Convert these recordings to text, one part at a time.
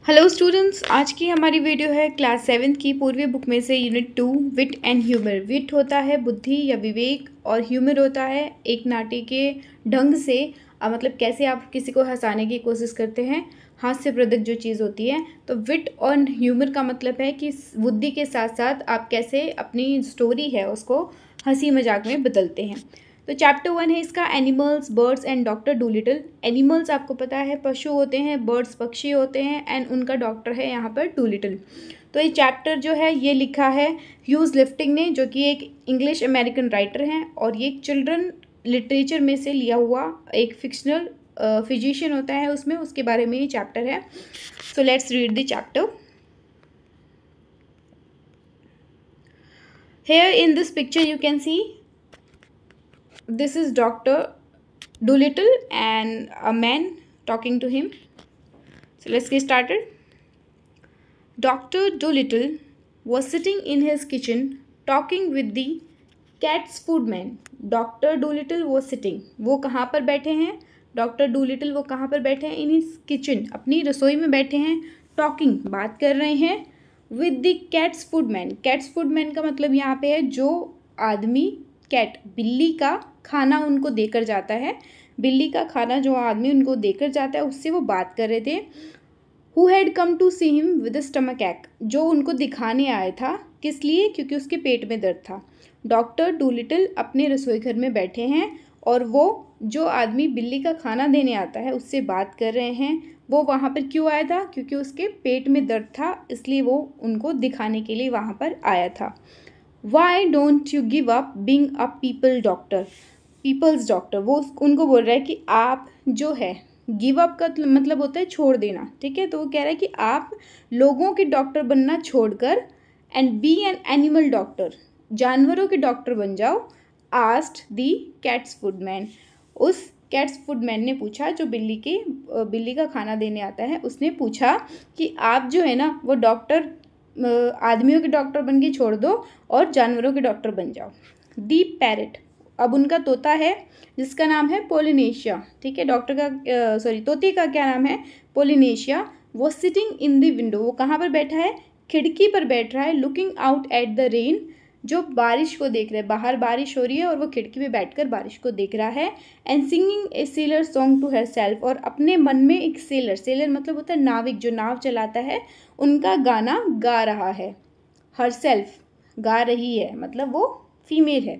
Hello students, आज की हमारी वीडियो है क्लास 7 की पूर्वी बुक में से यूनिट 2 विट एंड ह्यूमर। विट होता है बुद्धि या विवेक और ह्यूमर होता है एक नाट्य के ढंग से मतलब कैसे आप किसी को हंसाने की कोशिश करते हैं, हास्यप्रदक जो चीज़ होती है। तो विट और ह्यूमर का मतलब है कि बुद्धि के साथ साथ आप कैसे अपनी स्टोरी है उसको हंसी मजाक में बदलते हैं। तो चैप्टर 1 है इसका animals, birds and doctor Dolittle. Animals आपको पता है पशु होते हैं, बर्ड्स पक्षी होते हैं एंड उनका डॉक्टर है यहाँ पर डूलिटल। तो ये चैप्टर जो है ये लिखा है ह्यूज लिफ्टिंग ने, जो कि एक इंग्लिश अमेरिकन राइटर हैं और ये एक चिल्ड्रन लिटरेचर में से लिया हुआ एक फिक्शनल फिजिशियन होता है, उसमें उसके बारे में ये चैप्टर है। So let's read the chapter. Here in this picture you can see this is Dr. Dolittle and a man talking to him. So let's get started. Dr. Dolittle was sitting in his kitchen talking with the cat's foodman. Dr. Dolittle was sitting. वो कहाँ पर बैठे हैं? Doctor Dolittle वो कहाँ पर बैठे हैं? इन हिज किचन, अपनी रसोई में बैठे हैं। टॉकिंग, बात कर रहे हैं। With the cat's food man. Cat's food man का मतलब यहाँ पे है जो आदमी कैट बिल्ली का खाना उनको देकर जाता है। बिल्ली का खाना जो आदमी उनको देकर जाता है उससे वो बात कर रहे थे। Who had come to see him with stomach ache, जो उनको दिखाने आया था। किस लिए? क्योंकि उसके पेट में दर्द था। डॉक्टर डूलिटल अपने रसोई घर में बैठे हैं और वो जो आदमी बिल्ली का खाना देने आता है उससे बात कर रहे हैं। वो वहाँ पर क्यों आया था? क्योंकि उसके पेट में दर्द था, इसलिए वो उनको दिखाने के लिए वहाँ पर आया था। Why don't you give up being a people doctor, people's doctor. वो उनको बोल रहा है कि आप जो है, गिव अप का मतलब होता है छोड़ देना, ठीक है। तो वो कह रहा है कि आप लोगों के डॉक्टर बनना छोड़कर and be an animal doctor, जानवरों के डॉक्टर बन जाओ। आस्क्ड दी कैट्स फूडमैन, उस कैट्स फूडमैन ने पूछा, जो बिल्ली का खाना देने आता है, उसने पूछा कि आप जो है ना वो डॉक्टर आदमियों के डॉक्टर बन के छोड़ दो और जानवरों के डॉक्टर बन जाओ। दी पैरेट, अब उनका तोता है जिसका नाम है पोलिनेशिया, ठीक है। डॉक्टर का तोते का क्या नाम है? पोलिनेशिया। वो सिटिंग इन द विंडो, वो कहाँ पर बैठा है? खिड़की पर बैठ रहा है। Looking out at the rain, जो बारिश को देख रहा है, बाहर बारिश हो रही है और वो खिड़की पे बैठकर बारिश को देख रहा है। And singing a sailor song to herself, और अपने मन में एक सेलर मतलब होता है नाविक, जो नाव चलाता है, उनका गाना गा रहा है। हर सेल्फ गा रही है मतलब वो फीमेल है।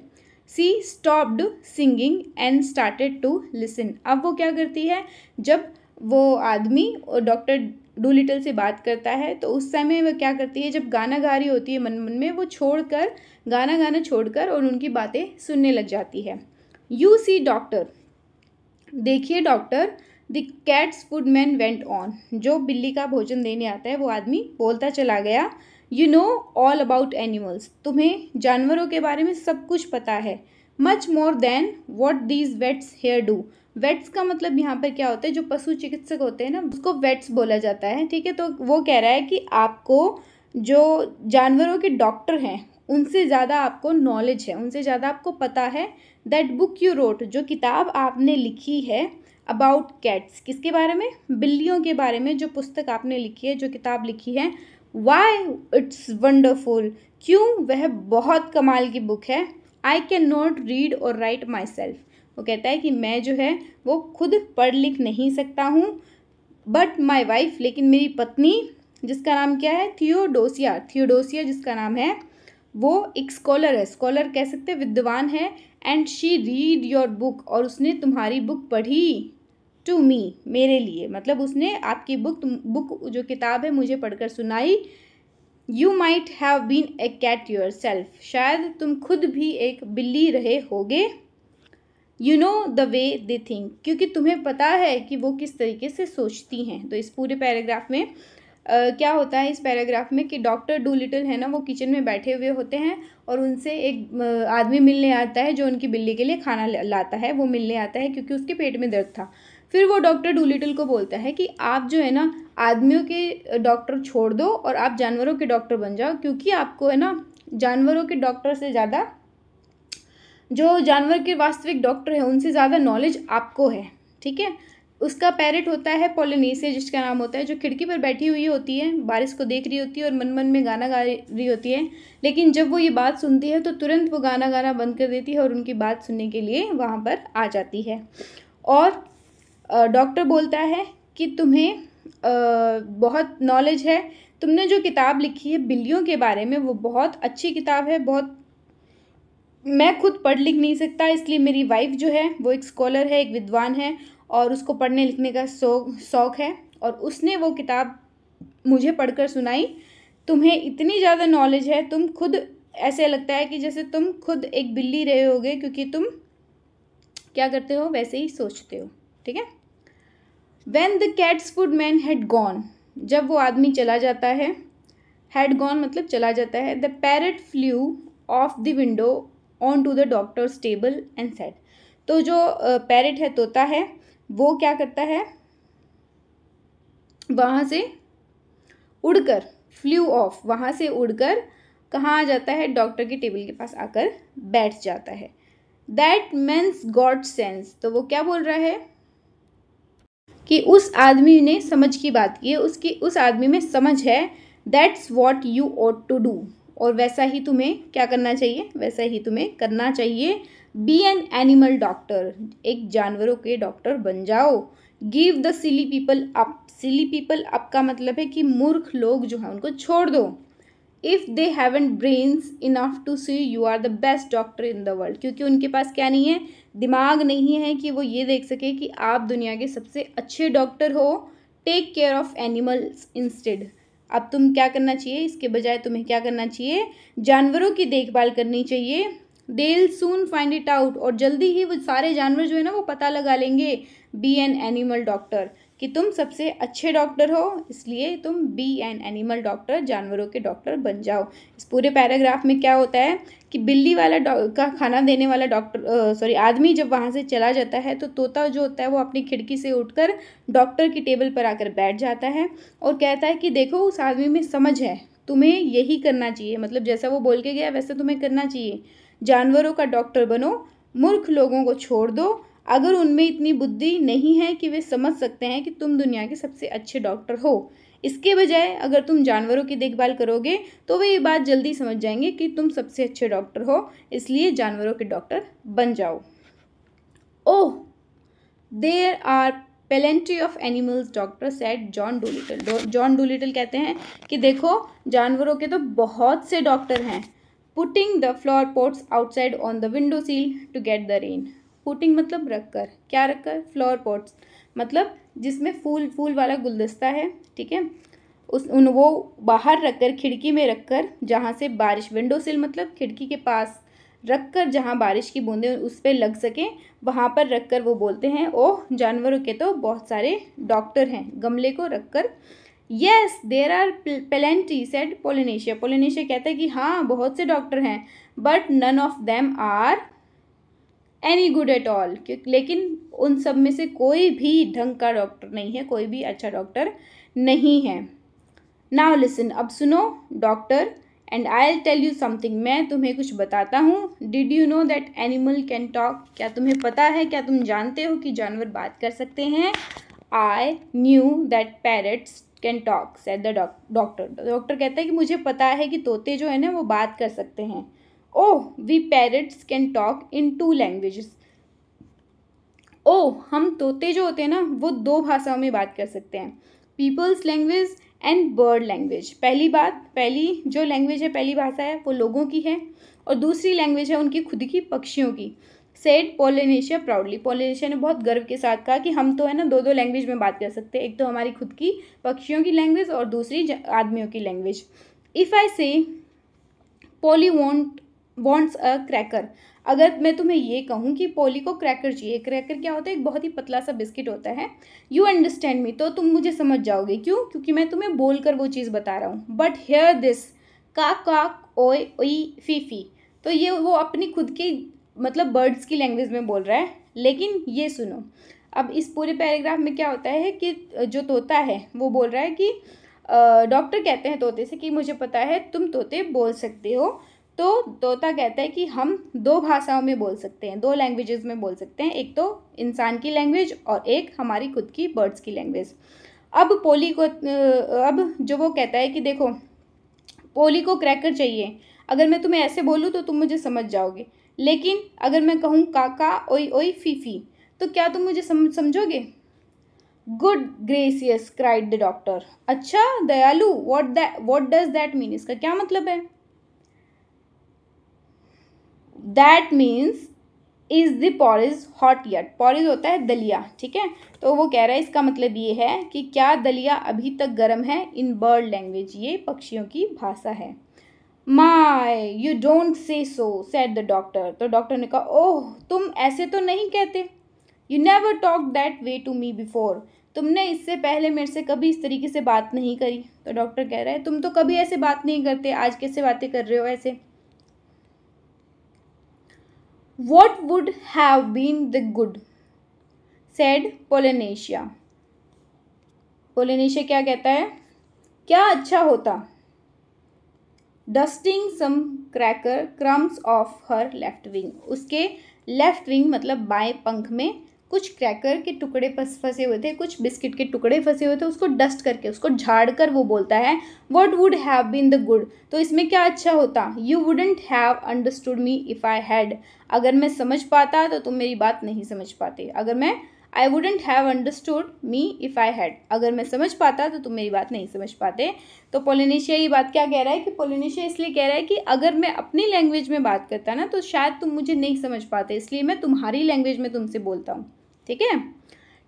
She stopped singing and started to listen, अब वो क्या करती है? जब वो आदमी डॉक्टर डूलिटल से बात करता है तो उस समय वो क्या करती है? जब गाना गा रही होती है मन मन में, वो छोड़कर गाना गाना छोड़कर और उनकी बातें सुनने लग जाती है। यू सी डॉक्टर, देखिए doctor. The cat's food man went on, जो बिल्ली का भोजन देने आता है वो आदमी बोलता चला गया। You know all about animals, तुम्हें जानवरों के बारे में सब कुछ पता है। Much more than what these vets here do, vets का मतलब यहाँ पर क्या होता है? जो पशु चिकित्सक होते हैं ना, उसको वेट्स बोला जाता है, ठीक है। तो वो कह रहा है कि आपको जो जानवरों के डॉक्टर हैं उनसे ज़्यादा आपको नॉलेज है, उनसे ज़्यादा आपको पता है। दैट बुक यू रोट, जो किताब आपने लिखी है, अबाउट कैट्स, किसके बारे में? बिल्लियों के बारे में। जो पुस्तक आपने लिखी है, जो किताब लिखी है, वाई इट्स वंडरफुल, क्यों वह बहुत कमाल की बुक है। आई कैन नॉट रीड और राइट माई सेल्फ, वो कहता है कि मैं जो है वो खुद पढ़ लिख नहीं सकता हूँ। बट माई वाइफ, लेकिन मेरी पत्नी, जिसका नाम क्या है? थियोडोसिया जिसका नाम है, वो एक स्कॉलर है, स्कॉलर कह सकते हैं, विद्वान है। And she read your book, और उसने तुम्हारी बुक पढ़ी। टू मी, मेरे लिए, मतलब उसने आपकी बुक जो किताब है मुझे पढ़कर सुनाई। You might have been a cat yourself, शायद तुम खुद भी एक बिल्ली रहे होगे। You know the way they think, क्योंकि तुम्हें पता है कि वो किस तरीके से सोचती हैं। तो इस पूरे पैराग्राफ में क्या होता है? इस पैराग्राफ में कि डॉक्टर डूलिटल है ना, वो किचन में बैठे हुए होते हैं और उनसे एक आदमी मिलने आता है जो उनकी बिल्ली के लिए खाना लाता है। वो मिलने आता है क्योंकि उसके पेट में दर्द था। फिर वो डॉक्टर डूलिटल को बोलता है कि आप जो है ना आदमियों के डॉक्टर छोड़ दो और आप जानवरों के डॉक्टर बन जाओ, क्योंकि आपको है ना जानवरों के डॉक्टर से ज़्यादा, जो जानवर के वास्तविक डॉक्टर हैं उनसे ज़्यादा नॉलेज आपको है, ठीक है। उसका पैरेट होता है पोलिनेसिया, जिसका नाम होता है, जो खिड़की पर बैठी हुई होती है, बारिश को देख रही होती है और मन मन में गाना गा रही होती है। लेकिन जब वो ये बात सुनती है तो तुरंत वो गाना गाना बंद कर देती है और उनकी बात सुनने के लिए वहाँ पर आ जाती है। और डॉक्टर बोलता है कि तुम्हें बहुत नॉलेज है, तुमने जो किताब लिखी है बिल्लियों के बारे में वो बहुत अच्छी किताब है, बहुत मैं खुद पढ़ लिख नहीं सकता, इसलिए मेरी वाइफ जो है वो एक स्कॉलर है, एक विद्वान है और उसको पढ़ने लिखने का शौक है और उसने वो किताब मुझे पढ़कर सुनाई। तुम्हें इतनी ज़्यादा नॉलेज है, तुम खुद ऐसे लगता है कि जैसे तुम खुद एक बिल्ली रहे होगे, क्योंकि तुम क्या करते हो वैसे ही सोचते हो। ठीक है। When the cat's footman had gone, जब वो आदमी चला जाता है, had gone मतलब चला जाता है, the parrot flew off the window onto the doctor's table and said, तो जो पैरेट है, तोता है, वो क्या करता है, वहाँ से उड़कर, फ्लू ऑफ, वहाँ से उड़कर कहाँ आ जाता है, डॉक्टर की टेबल के पास आकर बैठ जाता है। दैट मैन्स गॉट सेंस, तो वो क्या बोल रहा है कि उस आदमी ने समझ की बात की है, उसकी उस आदमी में समझ है। That's what you ought to do, और वैसा ही तुम्हें क्या करना चाहिए, वैसा ही तुम्हें करना चाहिए। बी एन एनिमल डॉक्टर, एक जानवरों के डॉक्टर बन जाओ। Give the silly people up, silly people up का मतलब है कि मूर्ख लोग जो हैं उनको छोड़ दो। If they haven't brains enough to see you are the best doctor in the world, क्योंकि उनके पास क्या नहीं है, दिमाग नहीं है कि वो ये देख सके कि आप दुनिया के सबसे अच्छे डॉक्टर हो। Take care of animals instead, अब तुम क्या करना चाहिए, इसके बजाय तुम्हें क्या करना चाहिए, जानवरों की देखभाल करनी चाहिए। They'll soon find it out, और जल्दी ही वो सारे जानवर जो है ना वो पता लगा लेंगे, बी एन एनिमल डॉक्टर, कि तुम सबसे अच्छे डॉक्टर हो, इसलिए तुम बी एन एनिमल डॉक्टर, जानवरों के डॉक्टर बन जाओ। इस पूरे पैराग्राफ में क्या होता है कि बिल्ली वाला का खाना देने वाला डॉक्टर आदमी जब वहाँ से चला जाता है तो तोता जो होता है वो अपनी खिड़की से उठकर डॉक्टर की टेबल पर आकर बैठ जाता है और कहता है कि देखो उस आदमी में समझ है, तुम्हें यही करना चाहिए, मतलब जैसा वो बोल के गया वैसा तुम्हें करना चाहिए। जानवरों का डॉक्टर बनो, मूर्ख लोगों को छोड़ दो। अगर उनमें इतनी बुद्धि नहीं है कि वे समझ सकते हैं कि तुम दुनिया के सबसे अच्छे डॉक्टर हो, इसके बजाय अगर तुम जानवरों की देखभाल करोगे तो वे ये बात जल्दी समझ जाएंगे कि तुम सबसे अच्छे डॉक्टर हो, इसलिए जानवरों के डॉक्टर बन जाओ। Oh there are plenty of animals doctor said John Dolittle, John Dolittle कहते हैं कि देखो जानवरों के तो बहुत से डॉक्टर हैं। Putting the flower pots outside on the window sill to get the rain, putting मतलब रखकर, क्या रखकर, फ्लावर पॉट्स मतलब जिसमें फूल वाला गुलदस्ता है, ठीक है, वो बाहर रखकर, खिड़की में रखकर, जहाँ से बारिश, विंडो सिल मतलब खिड़की के पास रखकर जहाँ बारिश की बूंदें उस पर लग सकें, वहाँ पर रखकर वो बोलते हैं ओह जानवरों के तो बहुत सारे डॉक्टर हैं, गमले को रखकर। Yes there are plenty said Polynesia, Polynesia कहता है कि हाँ बहुत से डॉक्टर हैं, but none of them are any good at all, लेकिन उन सब में से कोई भी ढंग का डॉक्टर नहीं है, कोई भी अच्छा डॉक्टर नहीं है। नाउ लिसन, अब सुनो doctor, and I will tell you something, मैं तुम्हें कुछ बताता हूँ। Did you know that animal can talk, क्या तुम्हें पता है, क्या तुम जानते हो कि जानवर बात कर सकते हैं। I knew that parrots can talk said the doctor, doctor कहता है कि मुझे पता है कि तोते जो है ना वो बात कर सकते हैं। Oh we parrots can talk in 2 languages, oh हम तोते जो होते हैं ना वो 2 भाषाओं में बात कर सकते हैं, people's language and bird language. पहली जो लैंग्वेज है, पहली भाषा है वो लोगों की है और दूसरी लैंग्वेज है उनकी खुद की, पक्षियों की। सेड पोलिनेशिया प्राउडली, पोलिनेशिया ने बहुत गर्व के साथ कहा कि हम तो है ना 2 लैंग्वेज में बात कर सकते हैं, एक तो हमारी खुद की पक्षियों की लैंग्वेज और दूसरी आदमियों की लैंग्वेज। इफ़ आई से पोली वॉन्ट्स अ क्रैकर, अगर मैं तुम्हें ये कहूँ कि पोली को क्रैकर चाहिए, क्रैकर क्या होता है, एक बहुत ही पतला सा बिस्किट होता है। यू अंडरस्टैंड मी, तो तुम मुझे समझ जाओगे, क्यों, क्योंकि मैं तुम्हें बोलकर वो चीज़ बता रहा हूँ। बट हेयर दिस काक काक ओए ओई फी फी, तो ये वो अपनी खुद की मतलब बर्ड्स की लैंग्वेज में बोल रहा है। लेकिन ये सुनो, अब इस पूरे पैराग्राफ में क्या होता है कि जो तोता है वो बोल रहा है कि डॉक्टर कहते हैं तोते से कि मुझे पता है तुम तोते बोल सकते हो, तो तोता कहता है कि हम दो भाषाओं में बोल सकते हैं, दो लैंग्वेजेस में बोल सकते हैं, एक तो इंसान की लैंग्वेज और एक हमारी खुद की बर्ड्स की लैंग्वेज। अब पोली को अब जो वो कहता है कि देखो पोली को क्रैकर चाहिए, अगर मैं तुम्हें ऐसे बोलूँ तो तुम मुझे समझ जाओगे, लेकिन अगर मैं कहूँ काका ओई ओई फीफी तो क्या तुम मुझे समझोगे? Good gracious cried the doctor. अच्छा दयालु, व्हाट डज दैट मीन, इसका क्या मतलब है? That means is the porridge hot yet, porridge होता है दलिया, ठीक है। तो वो कह रहा है इसका मतलब ये है कि क्या दलिया अभी तक गर्म है, इन बर्ड लैंग्वेज, ये पक्षियों की भाषा है। My you don't say so said the doctor, तो डॉक्टर ने कहा ओह तुम ऐसे तो नहीं कहते, you never talk that way to me before, तुमने इससे पहले मेरे से कभी इस तरीके से बात नहीं करी। तो डॉक्टर कह रहा है तुम तो कभी ऐसे बात नहीं करते, आज कैसे बातें कर रहे हो ऐसे। What would have been the good, said Polynesia. Polynesia क्या कहता है, क्या अच्छा होता? Dusting some cracker crumbs off her left wing. उसके लेफ्ट विंग मतलब बाएं पंख में कुछ क्रैकर के टुकड़े फंसे हुए थे, कुछ बिस्किट के टुकड़े फंसे हुए थे, उसको डस्ट करके, उसको झाड़ कर वो बोलता है what would have been the good, तो इसमें क्या अच्छा होता? You wouldn't have understood me if I had, अगर मैं समझ पाता तो तुम मेरी बात नहीं समझ पाते, अगर मैं I wouldn't have understood me if I had, अगर मैं समझ पाता तो तुम मेरी बात नहीं समझ पाते। तो पोलिनेशिया ये बात क्या कह रहा है कि पोलिनेशिया इसलिए कह रहा है कि अगर मैं अपनी लैंग्वेज में बात करता ना तो शायद तुम मुझे नहीं समझ पाते, इसलिए मैं तुम्हारी लैंग्वेज में तुमसे बोलता हूँ, ठीक है।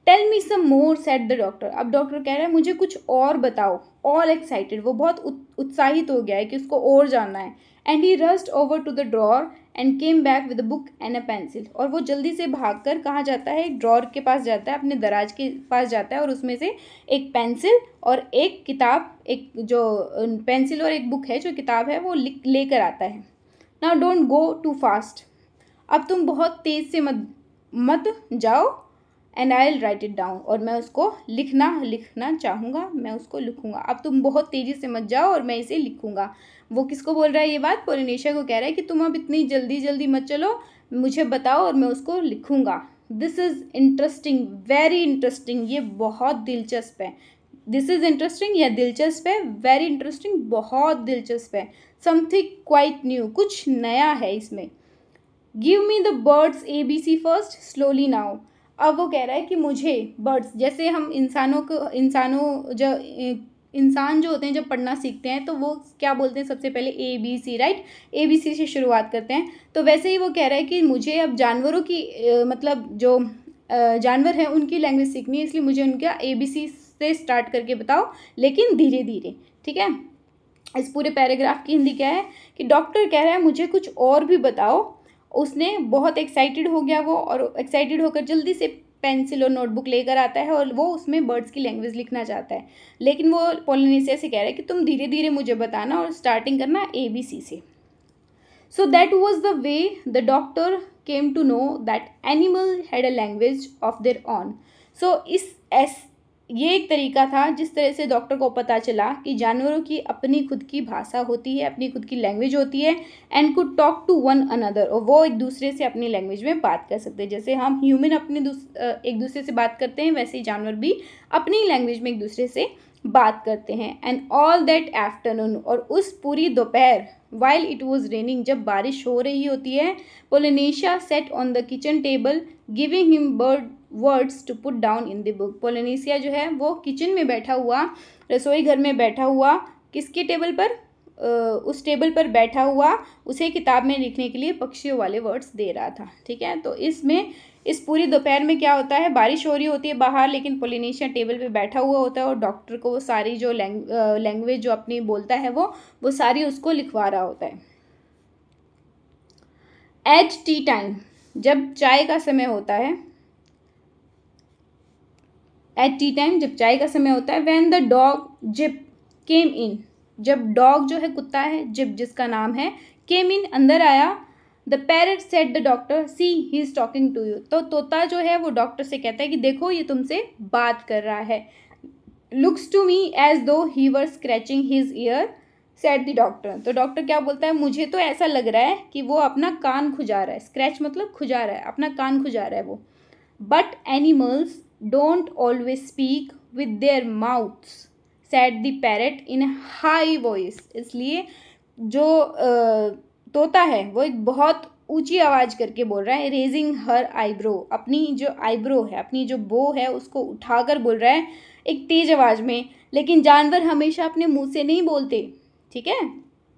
Tell me some more said the doctor, अब डॉक्टर कह रहा है मुझे कुछ और बताओ। ऑल एक्साइटेड, वो बहुत उत्साहित हो गया है कि उसको और जानना है। And he rushed over to the drawer and came back with a book and a pencil, और वो जल्दी से भागकर कहाँ जाता है, एक ड्रॉर के पास जाता है, अपने दराज के पास जाता है और उसमें से एक पेंसिल और एक किताब, एक जो पेंसिल और एक बुक है, जो किताब है वो लेकर आता है। Now don't go too fast, अब तुम बहुत तेज़ से मत जाओ। And I will write it down, और मैं उसको लिखना चाहूँगा, मैं उसको लिखूँगा। अब तुम बहुत तेज़ी से मत जाओ और मैं इसे लिखूँगा। वो किसको बोल रहा है ये बात? पोलिनेशिया को कह रहा है कि तुम अब इतनी जल्दी मत चलो, मुझे बताओ और मैं उसको लिखूँगा। This is interesting, very interesting, ये बहुत दिलचस्प है। दिस इज़ इंटरेस्टिंग या दिलचस्प है, वेरी इंटरेस्टिंग बहुत दिलचस्प है। समथिंग क्वाइट न्यू, कुछ नया है इसमें। Give me the birds ABC first slowly now, अब वो कह रहा है कि मुझे बर्ड्स, जैसे हम इंसान जो होते हैं जब पढ़ना सीखते हैं तो वो क्या बोलते हैं सबसे पहले ABC, राइट, ABC से शुरुआत करते हैं। तो वैसे ही वो कह रहा है कि मुझे अब जानवरों की मतलब जो जानवर हैं उनकी लैंग्वेज सीखनी है, इसलिए मुझे उनका ABC से स्टार्ट करके बताओ, लेकिन धीरे धीरे, ठीक है। इस पूरे पैराग्राफ की हिंदी क्या है कि डॉक्टर कह रहा है मुझे कुछ और भी बताओ। उसने बहुत एक्साइटेड हो गया वो, और एक्साइटेड होकर जल्दी से पेंसिल और नोटबुक लेकर आता है और वो उसमें बर्ड्स की लैंग्वेज लिखना चाहता है, लेकिन वो पोलिनेशिया से कह रहा है कि तुम धीरे धीरे मुझे बताना और स्टार्टिंग करना ABC से। So that was the way the doctor came to know that animal had a language of their own. सो ये एक तरीका था जिस तरह से डॉक्टर को पता चला कि जानवरों की अपनी खुद की भाषा होती है, अपनी खुद की लैंग्वेज होती है, and could talk to one another, और वो एक दूसरे से अपनी लैंग्वेज में बात कर सकते हैं। जैसे हम ह्यूमन एक दूसरे से बात करते हैं, वैसे ही जानवर भी अपनी लैंग्वेज में एक दूसरे से बात करते हैं। एंड ऑल दैट आफ्टरनून, और उस पूरी दोपहर, वाइल इट वॉज रेनिंग, जब बारिश हो रही होती है, Polynesia sat on the kitchen table giving him words to put down in the book. Polynesia जो है वो किचन में बैठा हुआ, रसोई घर में बैठा हुआ, किसके टेबल पर? उस टेबल पर बैठा हुआ उसे किताब में लिखने के लिए पक्षियों वाले वर्ड्स दे रहा था, ठीक है। तो इसमें इस पूरी दोपहर में क्या होता है, बारिश हो रही होती है बाहर, लेकिन पोलिनेशिया टेबल पे बैठा हुआ होता है और डॉक्टर को वो सारी जो लैंग्वेज जो अपनी बोलता है वो सारी उसको लिखवा रहा होता है। एट टी टाइम, जब चाय का समय होता है, एट टी टाइम जब चाय का समय होता है, व्हेन द डॉग जिप केम इन, जब डॉग जो है कुत्ता है, जिप जिसका नाम है, केम इन अंदर आया, the parrot said the doctor see he is talking to you, तो तोता जो है वो डॉक्टर से कहता है कि देखो ये तुमसे बात कर रहा है। Looks to me as though he was scratching his ear, said the doctor. तो डॉक्टर क्या बोलता है, मुझे तो ऐसा लग रहा है कि वो अपना कान खुजा रहा है। स्क्रैच मतलब खुजा रहा है, अपना कान खुजा रहा है वो। But animals don't always speak with their mouths, said the parrot in high voice. इसलिए जो तोता है वो एक बहुत ऊंची आवाज़ करके बोल रहा है, रेजिंग हर आईब्रो, अपनी जो आईब्रो है, अपनी जो बो है उसको उठाकर बोल रहा है एक तेज आवाज़ में। लेकिन जानवर हमेशा अपने मुंह से नहीं बोलते, ठीक है,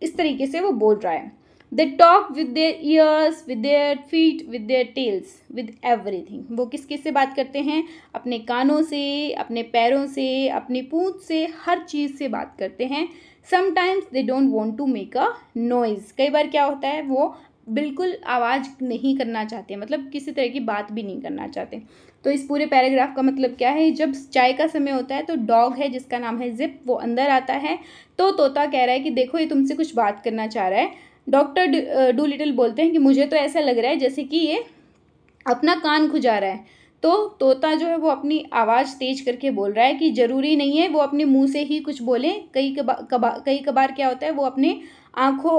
इस तरीके से वो बोल रहा है। They talk with their years, with their feet, with their tales, with everything. वो किस किस से बात करते हैं, अपने कानों से, अपने पैरों से, अपनी पूंछ से, हर चीज़ से बात करते हैं। Sometimes they don't want to make a noise. कई बार क्या होता है, वो बिल्कुल आवाज़ नहीं करना चाहते, मतलब किसी तरह की बात भी नहीं करना चाहते। तो इस पूरे पैराग्राफ का मतलब क्या है, जब चाय का समय होता है तो डॉग है जिसका नाम है जिप, वो अंदर आता है। तो तोता कह रहा है कि देखो ये तुमसे कुछ बात करना चाह रहा है। डॉक्टर डूलिटल बोलते हैं कि मुझे तो ऐसा लग रहा है जैसे कि ये अपना कान खुजा रहा है। तो तोता जो है वो अपनी आवाज़ तेज करके बोल रहा है कि ज़रूरी नहीं है वो अपने मुंह से ही कुछ बोले, कई कबार क्या होता है वो अपने आँखों,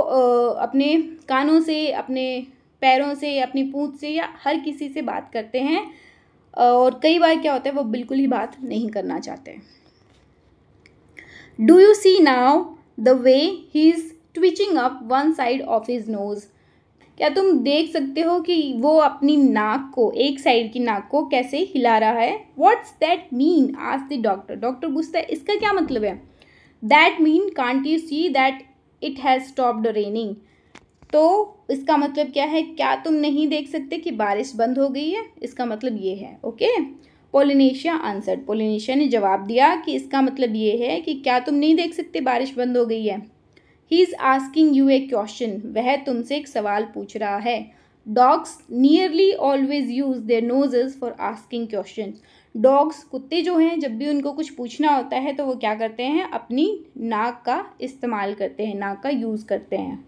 अपने कानों से, अपने पैरों से, अपनी पूँछ से या हर किसी से बात करते हैं। और कई बार क्या होता है वो बिल्कुल ही बात नहीं करना चाहते। Do you see now the way he is twitching up one side of his nose. क्या तुम देख सकते हो कि वो अपनी नाक को, एक साइड की नाक को कैसे हिला रहा है। What's that mean, asked the doctor. Doctor पूछता है इसका क्या मतलब है। That mean can't you see that it has stopped raining. तो इसका मतलब क्या है, क्या तुम नहीं देख सकते कि बारिश बंद हो गई है, इसका मतलब ये है। Okay, Polynesia answered. पोलिनेशिया ने जवाब दिया कि इसका मतलब ये है कि क्या तुम नहीं देख सकते बारिश बंद हो गई है। He is asking U A question, वह तुमसे एक सवाल पूछ रहा है। Dogs nearly always use their noses for asking question. Dogs, कुत्ते जो हैं, जब भी उनको कुछ पूछना होता है तो वो क्या करते हैं, अपनी नाक का इस्तेमाल करते हैं, नाक का यूज़ करते हैं।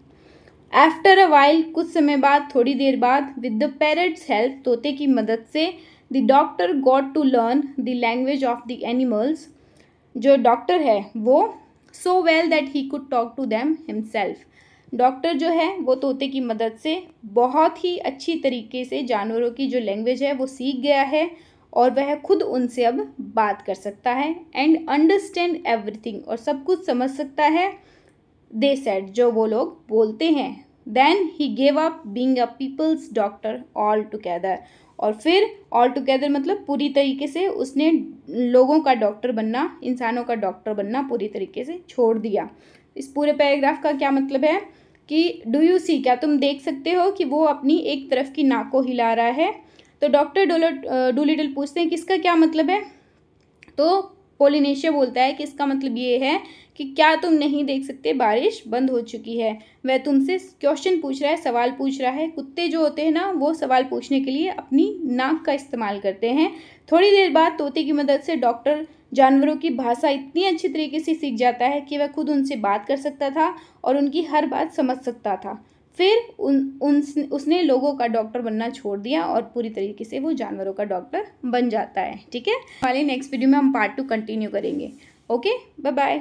आफ्टर अ वाइल, कुछ समय बाद, थोड़ी देर बाद, विद द पैरट्स हेल्प, तोते की मदद से, the doctor got to learn the language of the animals. जो डॉक्टर है वो so well that he could talk to them himself. Doctor जो है वो तोते की मदद से बहुत ही अच्छी तरीके से जानवरों की जो लैंग्वेज है वो सीख गया है और वह खुद उनसे अब बात कर सकता है। एंड अंडरस्टैंड एवरीथिंग, और सब कुछ समझ सकता है। दे सेड, जो वो लोग बोलते हैं। Then he gave up being a people's doctor altogether. और फिर ऑल टुगेदर मतलब पूरी तरीके से उसने लोगों का डॉक्टर बनना, इंसानों का डॉक्टर बनना पूरी तरीके से छोड़ दिया। इस पूरे पैराग्राफ का क्या मतलब है कि डू यू सी, क्या तुम देख सकते हो कि वो अपनी एक तरफ की नाक को हिला रहा है। तो डॉक्टर डूलिटल पूछते हैं कि इसका क्या मतलब है। तो पोलिनेशिया बोलता है कि इसका मतलब ये है कि क्या तुम नहीं देख सकते बारिश बंद हो चुकी है। वह तुमसे क्वेश्चन पूछ रहा है, सवाल पूछ रहा है। कुत्ते जो होते हैं ना, वो सवाल पूछने के लिए अपनी नाक का इस्तेमाल करते हैं। थोड़ी देर बाद तोते की मदद से डॉक्टर जानवरों की भाषा इतनी अच्छी तरीके से सीख जाता है कि वह खुद उनसे बात कर सकता था और उनकी हर बात समझ सकता था। फिर उसने लोगों का डॉक्टर बनना छोड़ दिया और पूरी तरीके से वो जानवरों का डॉक्टर बन जाता है। ठीक है, वाले नेक्स्ट वीडियो में हम पार्ट 2 कंटिन्यू करेंगे। Okay, bye bye.